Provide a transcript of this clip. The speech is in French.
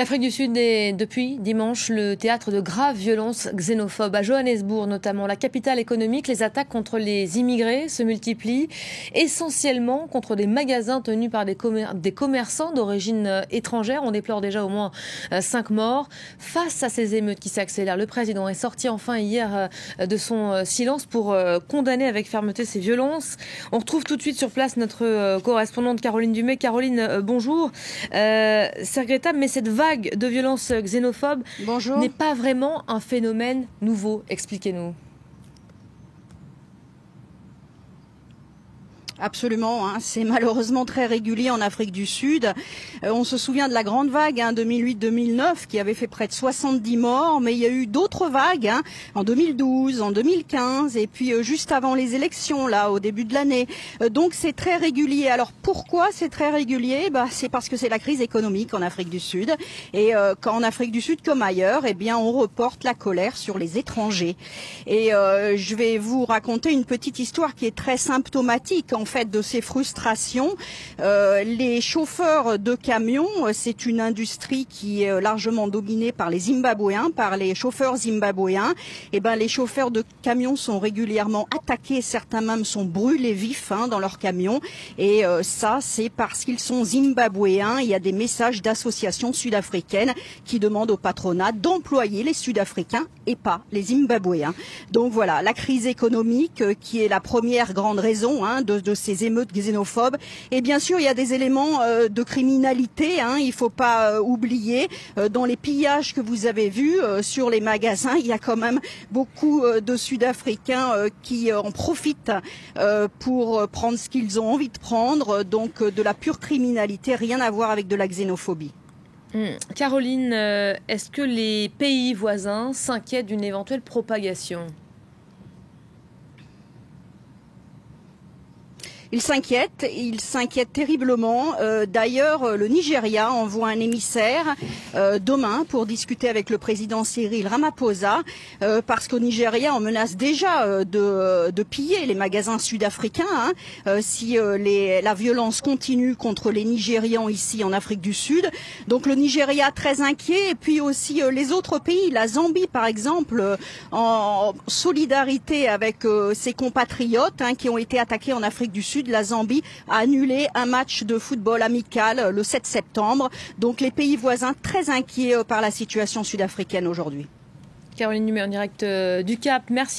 L'Afrique du Sud est depuis dimanche le théâtre de graves violences xénophobes. À Johannesburg notamment, la capitale économique, les attaques contre les immigrés se multiplient, essentiellement contre des magasins tenus par des commerçants d'origine étrangère. On déplore déjà au moins 5 morts. Face à ces émeutes qui s'accélèrent, le président est sorti enfin hier de son silence pour condamner avec fermeté ces violences. On retrouve tout de suite sur place notre correspondante Caroline Dumais. Caroline, bonjour. C'est regrettable, mais cette vague de violences xénophobes n'est pas vraiment un phénomène nouveau. Expliquez-nous. Absolument, c'est malheureusement très régulier en Afrique du Sud. On se souvient de la grande vague 2008-2009 qui avait fait près de 70 morts, mais il y a eu d'autres vagues en 2012, en 2015 et puis juste avant les élections, là, au début de l'année. Donc c'est très régulier. Alors pourquoi c'est très régulier ? C'est parce que c'est la crise économique en Afrique du Sud. Et en Afrique du Sud comme ailleurs, on reporte la colère sur les étrangers. Et je vais vous raconter une petite histoire qui est très symptomatique en fait de ces frustrations. Les chauffeurs de camions, c'est une industrie qui est largement dominée par les Zimbabwéens, par les chauffeurs zimbabwéens. Les chauffeurs de camions sont régulièrement attaqués, certains même sont brûlés vifs dans leurs camions. Et ça, c'est parce qu'ils sont zimbabwéens. Il y a des messages d'associations sud-africaines qui demandent au patronat d'employer les Sud-Africains et pas les Zimbabwéens. Donc voilà, la crise économique qui est la première grande raison de ces émeutes xénophobes. Et bien sûr, il y a des éléments de criminalité, il ne faut pas oublier. Dans les pillages que vous avez vus sur les magasins, il y a quand même beaucoup de Sud-Africains qui en profitent pour prendre ce qu'ils ont envie de prendre. Donc de la pure criminalité, rien à voir avec de la xénophobie. Caroline, est-ce que les pays voisins s'inquiètent d'une éventuelle propagation ? Ils s'inquiètent terriblement. D'ailleurs, le Nigeria envoie un émissaire demain pour discuter avec le président Cyril Ramaphosa, parce qu'au Nigeria, on menace déjà de piller les magasins sud-africains si la violence continue contre les Nigérians ici en Afrique du Sud. Donc le Nigeria très inquiet, et puis aussi les autres pays, la Zambie par exemple, en solidarité avec ses compatriotes qui ont été attaqués en Afrique du Sud. La Zambie a annulé un match de football amical le 7 septembre. Donc les pays voisins très inquiets par la situation sud-africaine aujourd'hui. Caroline Dumais en direct du Cap. Merci.